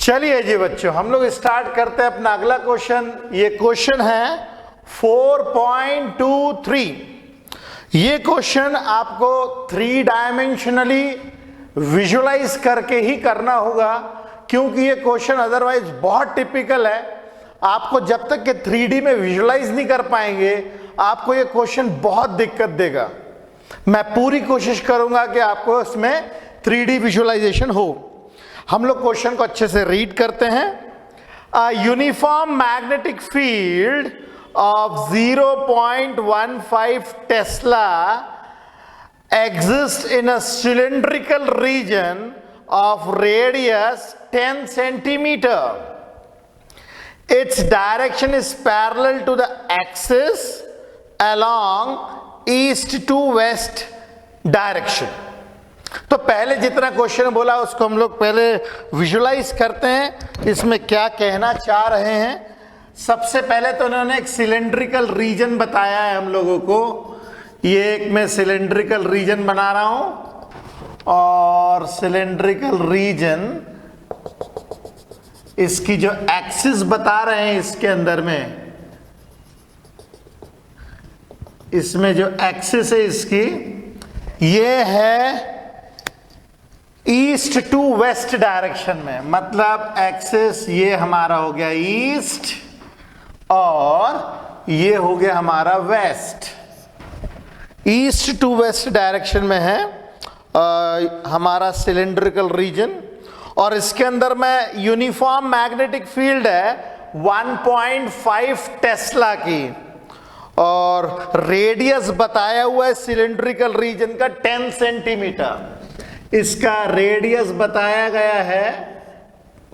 चलिए जी बच्चों, हम लोग स्टार्ट करते हैं अपना अगला क्वेश्चन। ये क्वेश्चन है 4.23। ये क्वेश्चन आपको 3 डायमेंशनली विजुलाइज करके ही करना होगा, क्योंकि ये क्वेश्चन अदरवाइज बहुत टिपिकल है। आपको जब तक कि 3D में विजुलाइज नहीं कर पाएंगे, आपको ये क्वेश्चन बहुत दिक्कत देगा। मैं पूरी कोशिश करूंगा कि आपको इसमें 3D विजुलाइजेशन हो। हम लोग क्वेश्चन को अच्छे से रीड करते हैं। A uniform magnetic field of 0.15 Tesla exists in a cylindrical region of radius 10 centimeter. Its direction is parallel to the axis along east to west direction. तो पहले जितना क्वेश्चन बोला उसको हम लोग पहले विजुलाइज करते हैं, इसमें क्या कहना चाह रहे हैं। सबसे पहले तो उन्होंने एक सिलेंड्रिकल रीजन बताया है हम लोगों को। ये एक मैं सिलेंड्रिकल रीजन बना रहा हूं और सिलेंड्रिकल रीजन इसकी जो एक्सिस बता रहे हैं, इसके अंदर में इसमें जो एक्सिस है इसकी, ये है ईस्ट टू वेस्ट डायरेक्शन में। मतलब एक्सिस ये हमारा हो गया ईस्ट और ये हो गया हमारा west. East to west direction में है हमारा सिलेंड्रिकल रीजन, और इसके अंदर में यूनिफॉर्म मैग्नेटिक फील्ड है 1.5 टेस्ला की, और रेडियस बताया हुआ है सिलेंड्रिकल रीजन का 10 सेंटीमीटर। इसका रेडियस बताया गया है,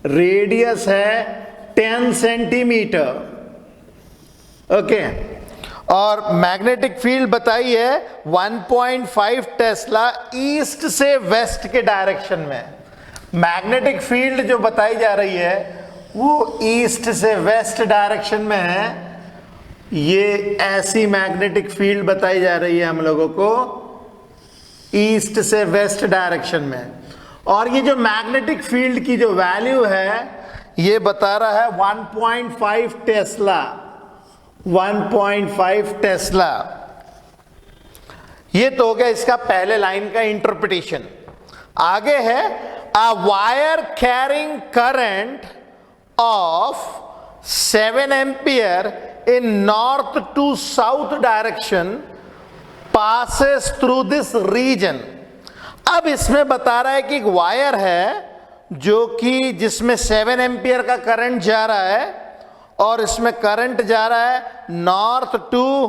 रेडियस है 10 सेंटीमीटर। ओके, और मैग्नेटिक फील्ड बताई है 1.5 टेस्ला ईस्ट से वेस्ट के डायरेक्शन में। मैग्नेटिक फील्ड जो बताई जा रही है वो ईस्ट से वेस्ट डायरेक्शन में है। ये ऐसी मैग्नेटिक फील्ड बताई जा रही है हम लोगों को ईस्ट से वेस्ट डायरेक्शन में। और ये जो मैग्नेटिक फील्ड की जो वैल्यू है ये बता रहा है 1.5 टेस्ला। 1.5 टेस्ला, ये तो हो गया इसका पहले लाइन का इंटरप्रिटेशन। आगे है a wire carrying current of 7 ampere in north to south direction passes through this region. अब इसमें बता रहा है कि एक वायर है जो कि जिसमें 7 एम्पियर का करंट जा रहा है, और इसमें करंट जा रहा है north to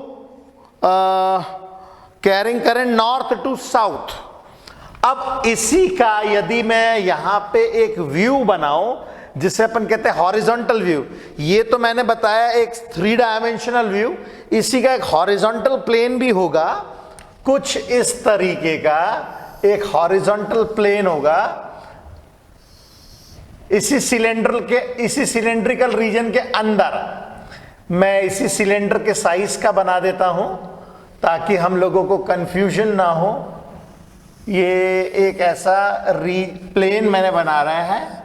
carrying current north to south. अब इसी का यदि मैं यहां पे एक व्यू बनाऊं जिसे अपन कहते हैं हॉरिजॉन्टल व्यू, ये तो मैंने बताया एक 3 डायमेंशनल व्यू, इसी का एक हॉरिजॉन्टल प्लेन भी होगा। कुछ इस तरीके का एक हॉरिजॉन्टल प्लेन होगा इसी सिलेंड्रिकल रीजन के अंदर। मैं इसी सिलेंडर के साइज का बना देता हूं ताकि हम लोगों को कंफ्यूजन ना हो। ये एक ऐसा प्लेन मैंने बना रहा है,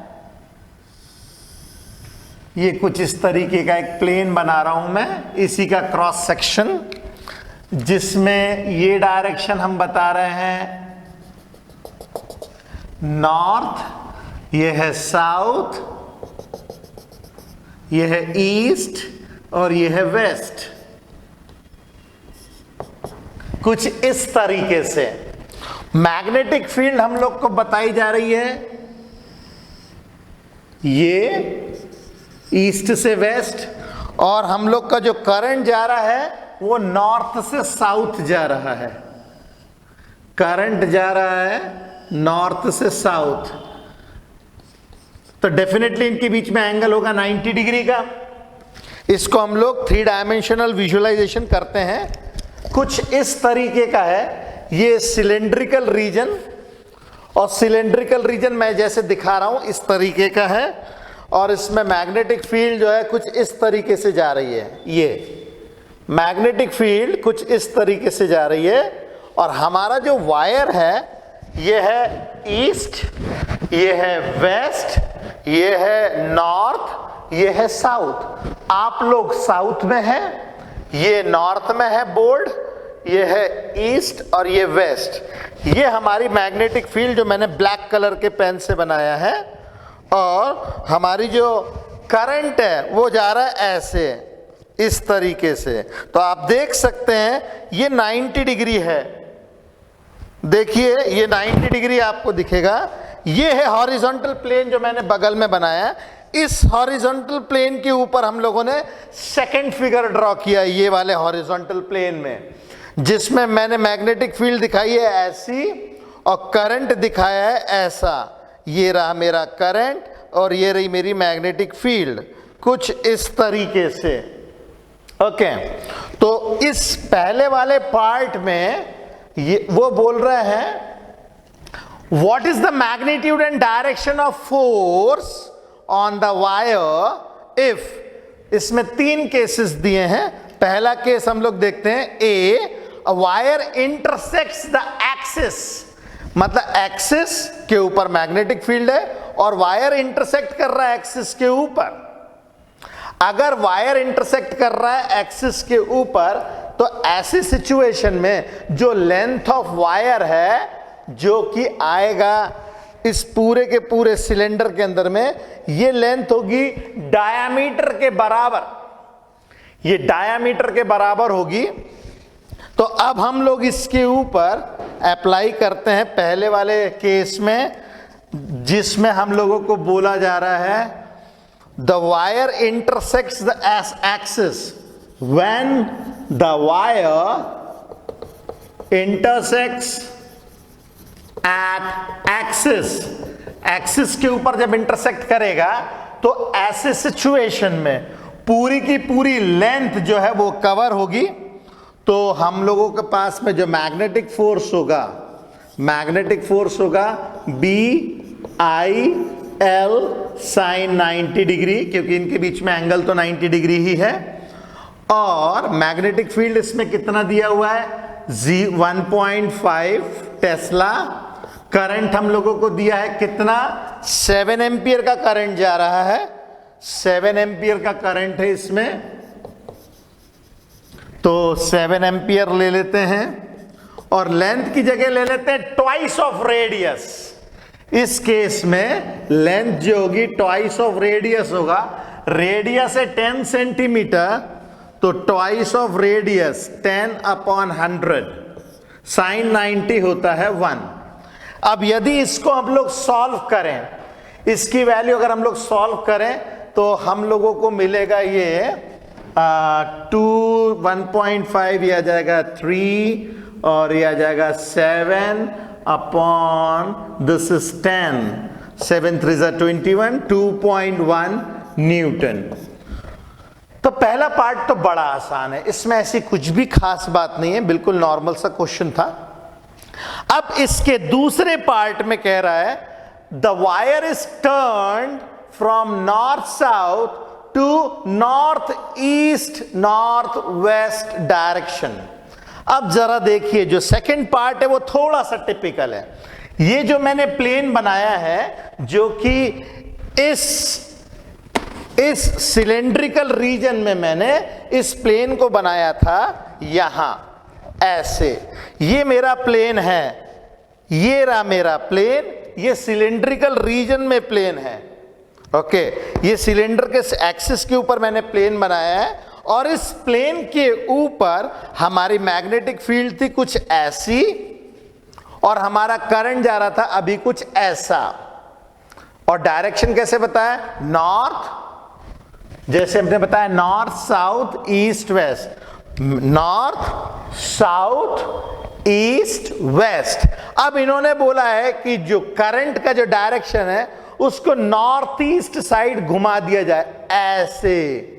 ये कुछ इस तरीके का एक प्लेन बना रहा हूं मैं, इसी का क्रॉस सेक्शन, जिसमें ये डायरेक्शन हम बता रहे हैं नॉर्थ, ये है साउथ, ये है ईस्ट और ये है वेस्ट। कुछ इस तरीके से मैग्नेटिक फील्ड हम लोग को बताई जा रही है। ये ईस्ट से वेस्ट, और हम लोग का जो करंट जा रहा है वो नॉर्थ से साउथ जा रहा है। करंट जा रहा है नॉर्थ से साउथ, तो डेफिनेटली इनके बीच में एंगल होगा 90 डिग्री का। इसको हम लोग 3 डायमेंशनल विजुअलाइजेशन करते हैं। कुछ इस तरीके का है ये सिलेंड्रिकल रीजन, और सिलेंड्रिकल रीजन मैं जैसे दिखा रहा हूं इस तरीके का है, और इसमें मैग्नेटिक फील्ड जो है कुछ इस तरीके से जा रही है। ये मैग्नेटिक फील्ड कुछ इस तरीके से जा रही है, और हमारा जो वायर है ये है ईस्ट, ये है वेस्ट, ये है नॉर्थ, ये है साउथ। आप लोग साउथ में हैं, ये नॉर्थ में है बोर्ड, ये है ईस्ट और ये वेस्ट। ये हमारी मैग्नेटिक फील्ड जो मैंने ब्लैक कलर के पेन से बनाया है, और हमारी जो करंट है वो जा रहा है ऐसे, इस तरीके से। तो आप देख सकते हैं ये 90 डिग्री है, देखिए ये 90 डिग्री आपको दिखेगा। ये है हॉरिजॉन्टल प्लेन जो मैंने बगल में बनाया है। इस हॉरिजॉन्टल प्लेन के ऊपर हम लोगों ने सेकंड फिगर ड्रॉ किया, ये वाले हॉरिजॉन्टल प्लेन में, जिसमें मैंने मैग्नेटिक फील्ड दिखाई है ऐसी और करंट दिखाया है ऐसा। ये रहा मेरा करंट और ये रही मेरी मैग्नेटिक फील्ड, कुछ इस तरीके से। ओके, तो इस पहले वाले पार्ट में ये वो बोल रहे हैं what is the magnitude and direction of force on the wire if. इसमें 3 केसेस दिए हैं। पहला केस हम लोग देखते हैं, a wire intersects the axis, मतलब एक्सिस के ऊपर मैग्नेटिक फील्ड है और वायर इंटरसेक्ट कर रहा है एक्सिस के ऊपर। अगर वायर इंटरसेक्ट कर रहा है एक्सिस के ऊपर, तो ऐसी सिचुएशन में जो लेंथ ऑफ वायर है जो कि आएगा इस पूरे के पूरे सिलेंडर के अंदर में, ये लेंथ होगी डायामीटर के बराबर, ये डायामीटर के बराबर होगी। तो अब हम लोग इसके ऊपर अप्लाई करते हैं पहले वाले केस में, जिसमें हम लोगों को बोला जा रहा है the wire intersects the axis when the wire intersects at axis के ऊपर जब इंटरसेक्ट करेगा तो ऐसे सिचुएशन में पूरी की पूरी लेंथ जो है वो कवर होगी। तो हम लोगों के पास में जो मैग्नेटिक फोर्स होगा BIL साइन 90 डिग्री, क्योंकि इनके बीच में एंगल तो 90 डिग्री ही है। और मैग्नेटिक फील्ड इसमें कितना दिया हुआ है 1.5 टेस्ला। करंट हम लोगों को दिया है कितना 7 एम्पियर का करंट जा रहा है, 7 एम्पियर का करंट है इसमें। तो 7 एम्पियर ले लेते हैं और लेंथ की जगह ले लेते हैं ट्वाइस ऑफ रेडियस। इस केस में लेंथ जो होगी ट्वाइस ऑफ रेडियस होगा। रेडियस है 10 सेंटीमीटर, तो ट्वाइस ऑफ रेडियस 10/100, साइन 90 होता है 1। अब यदि इसको हम लोग सॉल्व करें, इसकी वैल्यू अगर हम लोग सॉल्व करें तो हम लोगों को मिलेगा ये 1.5 ये आ जाएगा 3 और ये आ जाएगा 7 अपॉन दिस इज 10, 7 3 21, 2.1 न्यूटन। तो पहला पार्ट तो बड़ा आसान है, इसमें ऐसी कुछ भी खास बात नहीं है, बिल्कुल नॉर्मल सा क्वेश्चन था। अब इसके दूसरे पार्ट में कह रहा है the wire is turned from north south to north east north west direction. अब जरा देखिए, जो सेकंड पार्ट है वो थोड़ा सा टिपिकल है। ये जो मैंने प्लेन बनाया है जो कि इस सिलेंड्रिकल रीजन में मैंने इस प्लेन को बनाया था यहां ऐसे। ये मेरा प्लेन है, ये रहा मेरा प्लेन, ये सिलेंड्रिकल रीजन में प्लेन है। ओके, ये सिलेंडर के एक्सिस के ऊपर मैंने प्लेन बनाया है और इस प्लेन के ऊपर हमारी मैग्नेटिक फील्ड थी कुछ ऐसी और हमारा करंट जा रहा था अभी कुछ ऐसा। और डायरेक्शन कैसे बताया, नॉर्थ, जैसे हमने बताया north south east west, north south east west. अब इन्होंने बोला है कि जो करंट का जो डायरेक्शन है उसको नॉर्थ ईस्ट साइड घुमा दिया जाए, ऐसे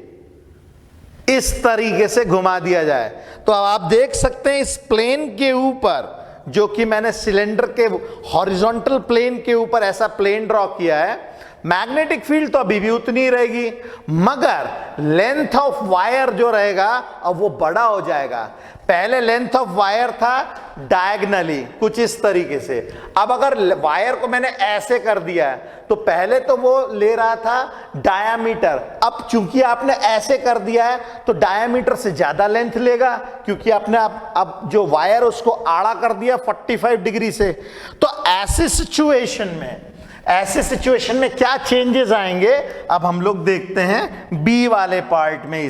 इस तरीके से घुमा दिया जाए। तो अब आप देख सकते हैं इस प्लेन के ऊपर जो कि मैंने सिलेंडर के हॉरिजॉन्टल प्लेन के ऊपर ऐसा प्लेन ड्रॉ किया है, मैग्नेटिक फील्ड तो अभी भी उतनी ही रहेगी, मगर लेंथ ऑफ वायर जो रहेगा अब वो बड़ा हो जाएगा। पहले लेंथ ऑफ वायर था डायगनली कुछ इस तरीके से, अब अगर वायर को मैंने ऐसे कर दिया है तो पहले तो वो ले रहा था डायामीटर, अब चूंकि आपने ऐसे कर दिया है तो डायामीटर से ज्यादा लेंथ लेगा, क्योंकि आपने अब जो वायर उसको आड़ा कर दिया 45 डिग्री से। तो ऐसे सिचुएशन में क्या चेंजेस आएंगे अब हम लोग देखते हैं बी वाले पार्ट में।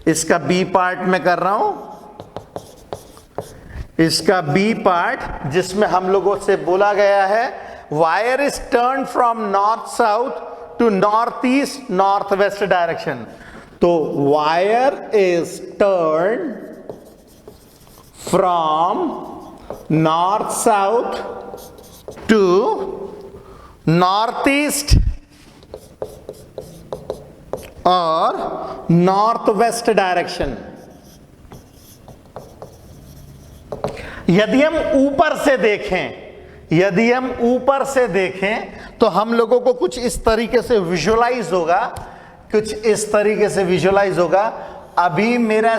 इसका बी पार्ट में कर रहा हूं, इसका बी पार्ट जिसमें हम लोगों से बोला गया है wire is turn from north south to north east north west direction. तो wire is turn from north south to north east और नॉर्थ वेस्ट डायरेक्शन। यदि हम ऊपर से देखें तो हम लोगों को कुछ इस तरीके से विजुलाइज होगा, अभी मेरा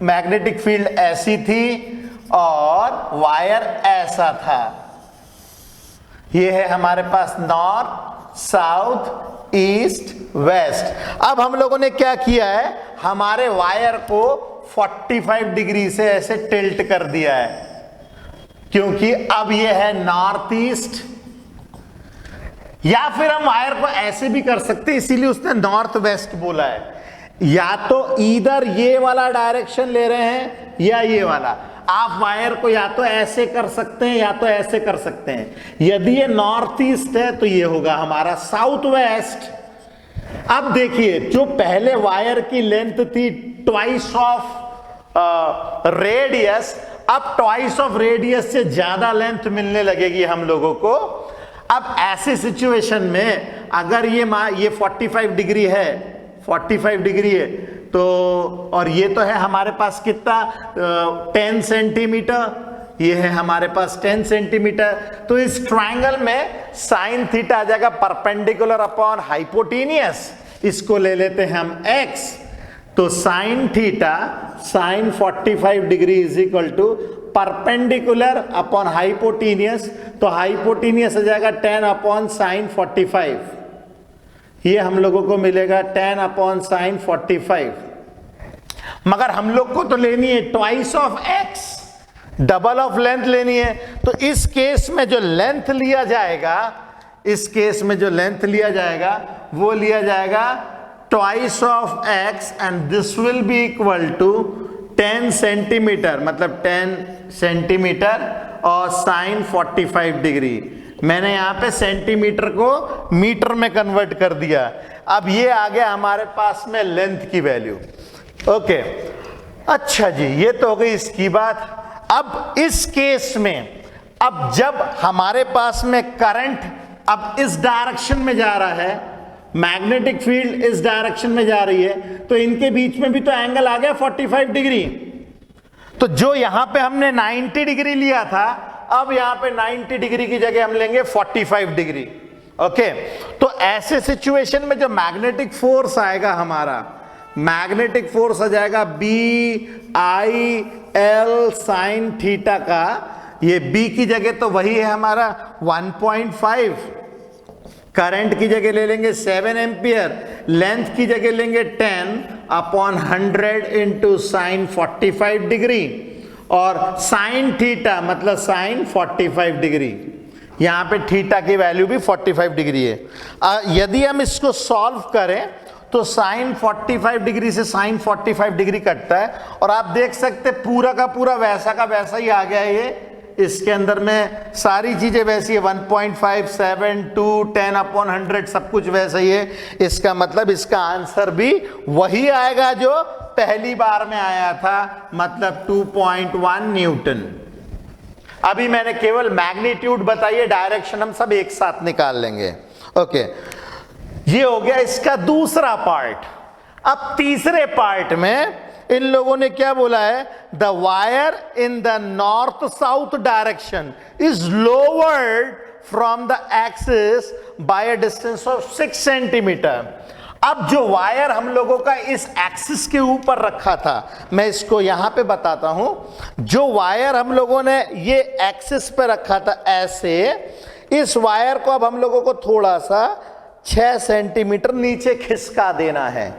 मैग्नेटिक फील्ड ऐसी थी और वायर ऐसा था। ये है हमारे पास नॉर्थ साउथ ईस्ट वेस्ट। अब हम लोगों ने क्या किया है, हमारे वायर को 45 डिग्री से ऐसे टिल्ट कर दिया है, क्योंकि अब ये है नॉर्थ ईस्ट। या फिर हम वायर को ऐसे भी कर सकते, इसीलिए उसने नॉर्थ वेस्ट बोला है। या तो इधर ये वाला डायरेक्शन ले रहे हैं या ये वाला, आप वायर को या तो ऐसे कर सकते हैं या तो ऐसे कर सकते हैं। यदि ये नॉर्थ ईस्ट है तो ये होगा हमारा साउथ वेस्ट। अब देखिए, जो पहले वायर की लेंथ थी ट्वाइस ऑफ रेडियस, अब ट्वाइस ऑफ रेडियस से ज्यादा लेंथ मिलने लगेगी हम लोगों को। अब ऐसे सिचुएशन में अगर ये 45 डिग्री है तो, और ये तो है हमारे पास कितना 10 सेंटीमीटर, ये है हमारे पास 10 सेंटीमीटर। तो इस ट्रायंगल में साइन थीटा आ जाएगा परपेंडिकुलर अपॉन हाइपोटेनियस, इसको ले लेते हैं हम x। तो sine theta sine 45 degree is equal to perpendicular upon hypotenuse, तो हाइपोटेनियस आ जाएगा 10 अपॉन साइन 45। ये हम लोगों को मिलेगा 10 अपॉन साइन 45। मगर हम लोग को तो लेनी है twice of x, double of length लेनी है। तो इस केस में जो लेंथ लिया जाएगा, वो लिया जाएगा twice of x and this will be equal to 10 centimetre, मतलब 10 सेंटीमीटर और साइन 45 डिग्री। मैंने यहां पे सेंटीमीटर को मीटर में कन्वर्ट कर दिया। अब ये आ गया हमारे पास में लेंथ की वैल्यू। ओके, अच्छा जी, ये तो हो गई इसकी बात। अब इस केस में, अब जब हमारे पास में करंट अब इस डायरेक्शन में जा रहा है, मैग्नेटिक फील्ड इस डायरेक्शन में जा रही है, तो इनके बीच में भी तो एंगल आ गया 45 डिग्री। तो जो यहां पे हमने 90 डिग्री लिया था, अब यहां पे 90 डिग्री की जगह हम लेंगे 45 डिग्री। ओके, तो ऐसे सिचुएशन में जो मैग्नेटिक फोर्स आएगा, हमारा मैग्नेटिक फोर्स आ जाएगा BIL साइन थीटा का। ये B की जगह तो वही है हमारा 1.5, करंट की जगह ले लेंगे 7 एम्पियर, लेंथ की जगह लेंगे 10 अपॉन 100 इंटू साइन 45 डिग्री, और साइन थीटा मतलब साइन 45 डिग्री। यहां पे थीटा की वैल्यू भी 45 डिग्री है। यदि हम इसको सॉल्व करें तो साइन 45 डिग्री से साइन 45 डिग्री कटता है, और आप देख सकते पूरा का पूरा वैसा का वैसा ही आ गया है। ये इसके अंदर में सारी चीजें वैसी है, 1.5, 7, 2, 10 अपॉन 100 सब कुछ वैसा ही है। इसका मतलब इसका आंसर भी वही आएगा जो पहली बार में आया था, मतलब 2.1 न्यूटन। अभी मैंने केवल मैग्नीट्यूड बताइए, डायरेक्शन हम सब एक साथ निकाल लेंगे। ओके, ये हो गया इसका दूसरा पार्ट। अब तीसरे पार्ट में इन लोगों ने क्या बोला है, the wire in the north south direction is lowered from the axis by a distance of 6 centimetre. अब जो वायर हम लोगों का इस एक्सिस के ऊपर रखा था, मैं इसको यहां पे बताता हूं। जो वायर हम लोगों ने ये एक्सिस पे रखा था ऐसे, इस वायर को अब हम लोगों को थोड़ा सा 6 सेंटीमीटर नीचे खिसका देना है।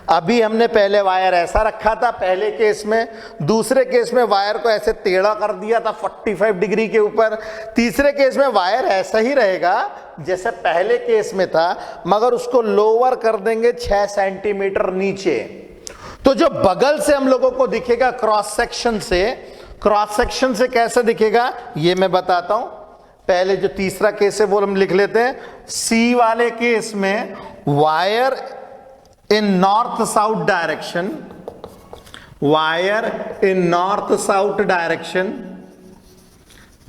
अभी हमने पहले वायर ऐसा रखा था पहले केस में, दूसरे केस में वायर को ऐसे टेढ़ा कर दिया था 45 डिग्री के ऊपर, तीसरे केस में वायर ऐसा ही रहेगा जैसे पहले केस में था, मगर उसको लोअर कर देंगे 6 सेंटीमीटर नीचे। तो जो बगल से हम लोगों को दिखेगा क्रॉस सेक्शन से कैसे दिखेगा ये मैं बताता हूं। पहले जो तीसरा केस है वो हम लिख लेते हैं। सी वाले केस में wire in north south direction, wire in north south direction,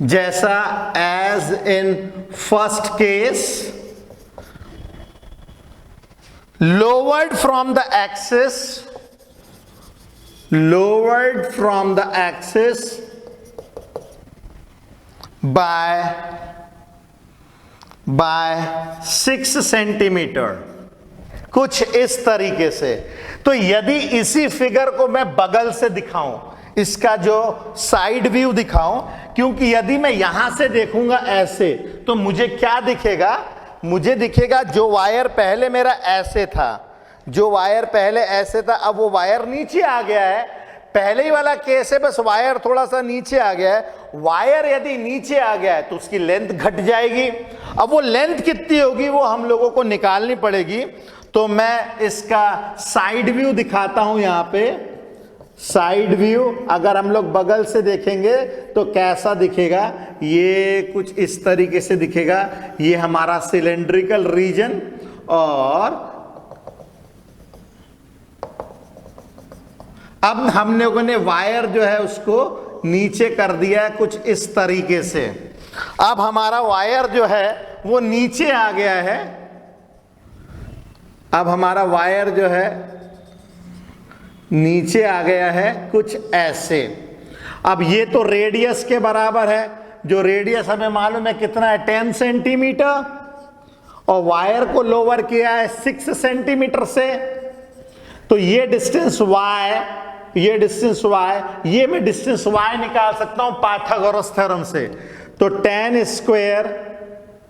जैसा as in first case, lowered from the axis by 6 centimetre, कुछ इस तरीके से। तो यदि इसी फिगर को मैं बगल से दिखाऊं, इसका जो साइड व्यू दिखाऊं, क्योंकि यदि मैं यहां से देखूंगा ऐसे तो मुझे क्या दिखेगा, मुझे दिखेगा जो वायर पहले मेरा ऐसे था, जो वायर पहले ऐसे था, अब वो वायर नीचे आ गया है। पहले ही वाला केस है, बस वायर थोड़ा सा नीचे आ गया है। वायर यदि नीचे आ गया है तो उसकी लेंथ घट जाएगी। अब वो लेंथ कितनी होगी वो हम लोगों को निकालनी पड़ेगी। तो मैं इसका साइड व्यू दिखाता हूं यहां पे। साइड व्यू अगर हम लोग बगल से देखेंगे तो कैसा दिखेगा, ये कुछ इस तरीके से दिखेगा। ये हमारा सिलेंड्रिकल रीजन, और अब हम लोगों ने वायर जो है उसको नीचे कर दिया है कुछ इस तरीके से। अब हमारा वायर जो है वो नीचे आ गया है। अब हमारा वायर जो है नीचे आ गया है कुछ ऐसे। अब ये तो रेडियस के बराबर है, जो रेडियस हमें मालूम है कितना है, 10 सेंटीमीटर, और वायर को लोअर किया है 6 सेंटीमीटर से। तो ये डिस्टेंस y, ये डिस्टेंस y, ये मैं डिस्टेंस y निकाल सकता हूं पाइथागोरस थ्योरम से। तो 10 square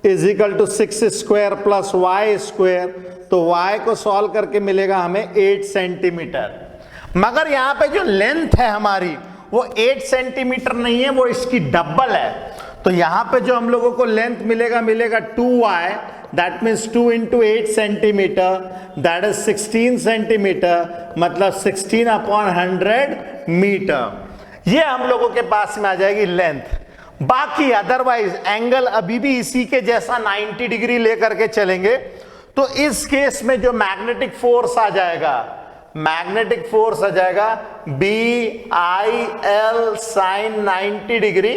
is equal to 6 square plus y square. तो y को सॉल्व करके मिलेगा हमें 8 सेंटीमीटर। मगर यहां पे जो लेंथ है हमारी वो 8 सेंटीमीटर नहीं है, वो इसकी डबल है। तो यहां पे जो हम लोगों को लेंथ मिलेगा 2y, that means 2 into 8 centimetre, that is 16 centimetre, मतलब 16/100 मीटर। ये हम लोगों के पास में आ जाएगी लेंथ। बाकी अदरवाइज एंगल अभी भी इसी के जैसा 90 डिग्री लेकर के चलेंगे। तो इस केस में जो मैग्नेटिक फोर्स आ जाएगा, मैग्नेटिक फोर्स आ जाएगा BIL sine 90 degree.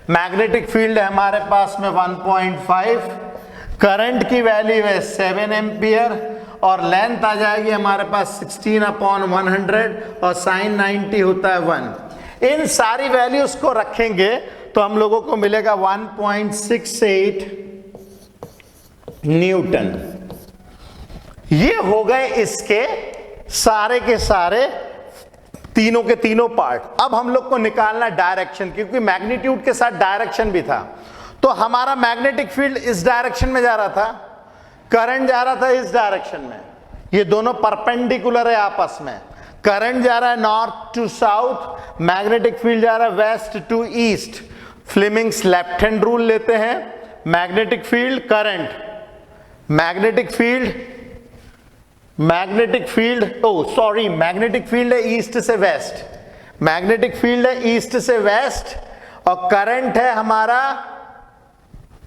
Magnetic field है हमारे पास में 1.5, करंट की वैल्यू है 7 एम्पियर, और लेंथ आ जाएगी हमारे पास 16/100, और साइन 90 होता है 1। इन सारी वैल्यूज को रखेंगे तो हम लोगों को मिलेगा 1.68 न्यूटन। ये हो गए इसके सारे के सारे तीनों के तीनों पार्ट। अब हम लोग को निकालना डायरेक्शन, क्योंकि मैग्नीट्यूड के साथ डायरेक्शन भी था। तो हमारा मैग्नेटिक फील्ड इस डायरेक्शन में जा रहा था, करंट जा रहा था इस डायरेक्शन में, ये दोनों परपेंडिकुलर है आपस में। करंट जा रहा है north to south, magnetic field जा रहा है west to east. Fleming's left hand rule लेते हैं। Magnetic field current, magnetic field है ईस्ट से वेस्ट, मैग्नेटिक फील्ड है ईस्ट से वेस्ट, और करंट है हमारा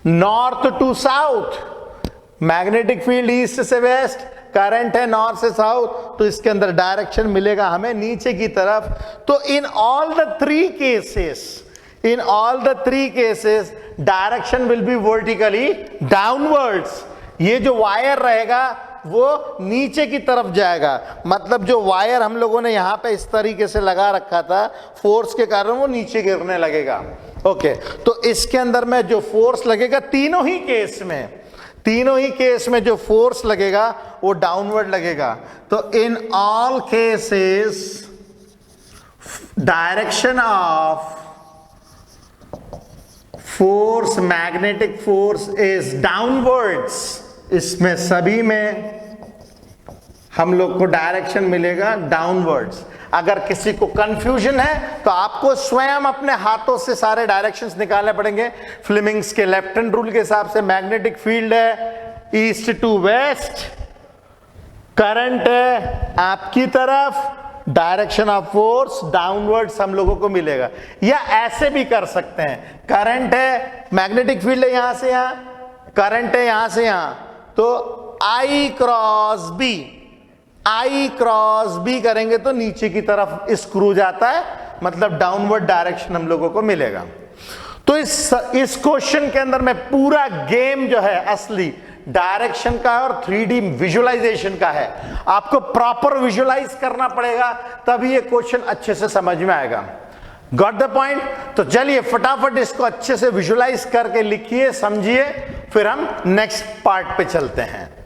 north to south. Magnetic field east से वेस्ट, करंट है नॉर्थ से साउथ, तो इसके अंदर डायरेक्शन मिलेगा हमें नीचे की तरफ। तो in all the three cases direction will be vertically downwards. ये जो वायर रहेगा वो नीचे की तरफ जाएगा, मतलब जो वायर हम लोगों ने यहां पे इस तरीके से लगा रखा था, फोर्स के कारण वो नीचे गिरने लगेगा। ओके, तो इसके अंदर में जो फोर्स लगेगा तीनों ही केस में जो फोर्स लगेगा वो डाउनवर्ड लगेगा। तो in all cases direction of force, magnetic force is downwards. इसमें सभी में हम लोग को डायरेक्शन मिलेगा डाउनवर्ड्स। अगर किसी को कंफ्यूजन है तो आपको स्वयं अपने हाथों से सारे डायरेक्शंस निकालने पड़ेंगे। फ्लेमिंग्स के लेफ्ट हैंड रूल के हिसाब से मैग्नेटिक फील्ड है ईस्ट टू वेस्ट, करंट है आपकी तरफ, डायरेक्शन ऑफ फोर्स डाउनवर्ड्स हम लोगों को मिलेगा। या ऐसे भी कर सकते हैं, करंट है, मैग्नेटिक फील्ड है यहां से यहां, करंट है यहां से यहां, तो I क्रॉस बी करेंगे तो नीचे की तरफ स्क्रू जाता है, मतलब डाउनवर्ड डायरेक्शन हम लोगों को मिलेगा। तो इस क्वेश्चन के अंदर में पूरा गेम जो है असली डायरेक्शन का और 3D विजुअलाइजेशन का है। आपको प्रॉपर विजुअलाइज करना पड़ेगा, तभी ये क्वेश्चन अच्छे से समझ में आएगा। Got the point? तो चलिए फटाफट इसको अच्छे से विजुअलाइज करके लिखिए, समझिए, फिर हम नेक्स्ट पार्ट पे चलते हैं।